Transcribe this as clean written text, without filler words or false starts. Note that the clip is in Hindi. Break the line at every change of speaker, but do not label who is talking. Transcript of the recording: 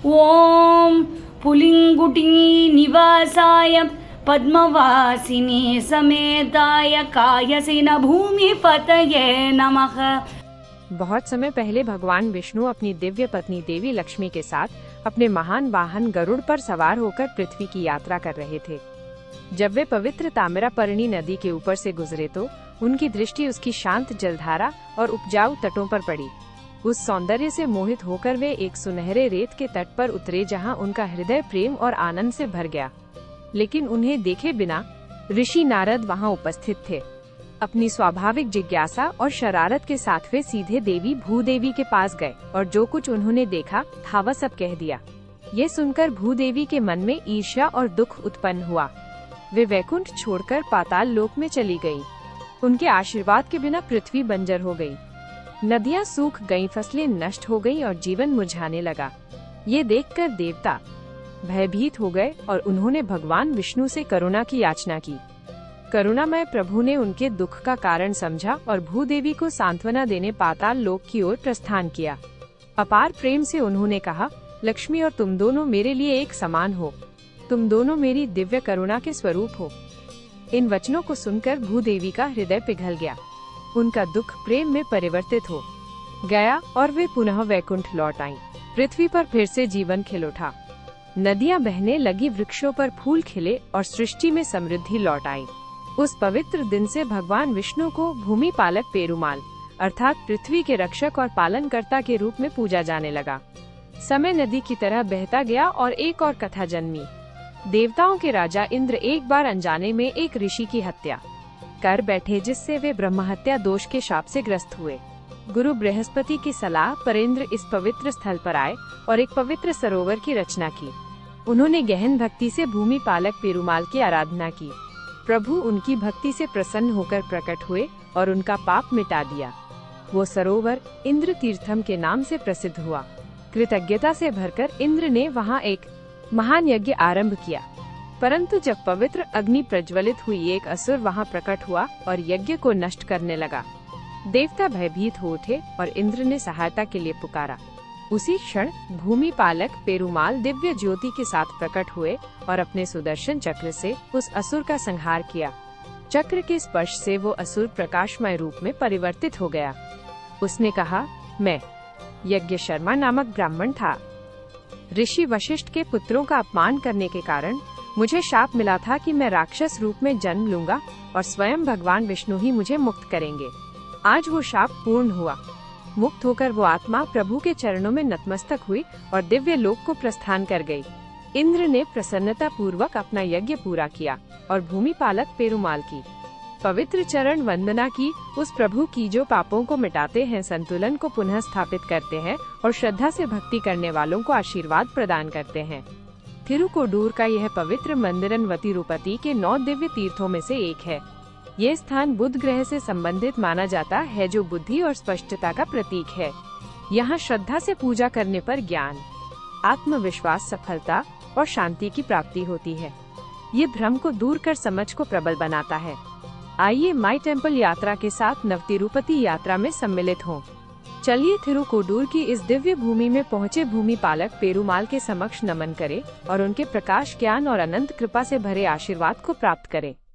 ओम पुलिंगुटी निवासाय पद्मवासिनी समेताय कायसेन भूमिपतये नमः।
बहुत समय पहले भगवान विष्णु अपनी दिव्य पत्नी देवी लक्ष्मी के साथ अपने महान वाहन गरुड़ पर सवार होकर पृथ्वी की यात्रा कर रहे थे। जब वे पवित्र ताम्रपर्णी नदी के ऊपर से गुजरे तो उनकी दृष्टि उसकी शांत जलधारा और उपजाऊ तटों पर पड़ी। उस सौंदर्य से मोहित होकर वे एक सुनहरे रेत के तट पर उतरे जहां उनका हृदय प्रेम और आनंद से भर गया। लेकिन उन्हें देखे बिना ऋषि नारद वहां उपस्थित थे। अपनी स्वाभाविक जिज्ञासा और शरारत के साथ वे सीधे देवी भूदेवी के पास गए और जो कुछ उन्होंने देखा था वह सब कह दिया। ये सुनकर भूदेवी के मन में ईर्ष्या और दुख उत्पन्न हुआ। वे वैकुंठ छोड़कर पाताल लोक में चली गयी। उनके आशीर्वाद के बिना पृथ्वी बंजर हो गई, नदियां सूख गईं, फसलें नष्ट हो गईं और जीवन मुरझाने लगा। ये देखकर देवता भयभीत हो गए और उन्होंने भगवान विष्णु से करुणा की याचना की। करुणामय प्रभु ने उनके दुख का कारण समझा और भूदेवी को सांत्वना देने पाताल लोक की ओर प्रस्थान किया। अपार प्रेम से उन्होंने कहा, लक्ष्मी और तुम दोनों मेरे लिए एक समान हो। तुम दोनों मेरी दिव्य करुणा के स्वरूप हो। इन वचनों को सुनकर भूदेवी का हृदय पिघल गया। उनका दुख प्रेम में परिवर्तित हो गया और वे पुनः वैकुंठ लौट आईं। पृथ्वी पर फिर से जीवन खिल उठा। नदियां बहने लगी, वृक्षों पर फूल खिले और सृष्टि में समृद्धि लौट आई। उस पवित्र दिन से भगवान विष्णु को भूमि पालक पेरुमाल अर्थात पृथ्वी के रक्षक और पालनकर्ता के रूप में पूजा जाने लगा। समय नदी की तरह बहता गया और एक और कथा जन्मी। देवताओं के राजा इंद्र एक बार अनजाने में एक ऋषि की हत्या कर बैठे, जिससे वे ब्रह्महत्या दोष के शाप से ग्रस्त हुए। गुरु बृहस्पति की सलाह पर इंद्र इस पवित्र स्थल पर आए और एक पवित्र सरोवर की रचना की। उन्होंने गहन भक्ति से भूमि पालक पेरुमाल की आराधना की। प्रभु उनकी भक्ति से प्रसन्न होकर प्रकट हुए और उनका पाप मिटा दिया। वो सरोवर इंद्र तीर्थम के नाम से प्रसिद्ध हुआ। कृतज्ञता से भरकर इंद्र ने वहाँ एक महान यज्ञ आरंभ किया। परंतु जब पवित्र अग्नि प्रज्वलित हुई, एक असुर वहाँ प्रकट हुआ और यज्ञ को नष्ट करने लगा। देवता भयभीत हो उठे और इंद्र ने सहायता के लिए पुकारा। उसी क्षण भूमि पालक पेरुमाल दिव्य ज्योति के साथ प्रकट हुए और अपने सुदर्शन चक्र से उस असुर का संहार किया। चक्र के स्पर्श से वो असुर प्रकाशमय रूप में परिवर्तित हो गया। उसने कहा, मैं यज्ञ शर्मा नामक ब्राह्मण था। ऋषि वशिष्ठ के पुत्रों का अपमान करने के कारण मुझे शाप मिला था कि मैं राक्षस रूप में जन्म लूंगा और स्वयं भगवान विष्णु ही मुझे मुक्त करेंगे। आज वो शाप पूर्ण हुआ। मुक्त होकर वो आत्मा प्रभु के चरणों में नतमस्तक हुई और दिव्य लोक को प्रस्थान कर गई। इंद्र ने प्रसन्नता पूर्वक अपना यज्ञ पूरा किया और भूमि पालक पेरुमाल की पवित्र चरण वंदना की। उस प्रभु की जो पापों को मिटाते हैं, संतुलन को पुनः स्थापित करते हैं और श्रद्धा से भक्ति करने वालों को आशीर्वाद प्रदान करते हैं। थिरुकोडूर का यह पवित्र मंदिरन तिरुपति के 9 दिव्य तीर्थों में से एक है। ये स्थान बुध ग्रह से संबंधित माना जाता है, जो बुद्धि और स्पष्टता का प्रतीक है। यहाँ श्रद्धा से पूजा करने पर ज्ञान, आत्मविश्वास, सफलता और शांति की प्राप्ति होती है। ये भ्रम को दूर कर समझ को प्रबल बनाता है। आइए माई टेम्पल यात्रा के साथ नवतिरुपति यात्रा में सम्मिलित हों। चलिए थिरुकोडूर की इस दिव्य भूमि में पहुँचे भूमि पालक पेरुमाल के समक्ष नमन करें और उनके प्रकाश, ज्ञान और अनंत कृपा से भरे आशीर्वाद को प्राप्त करें।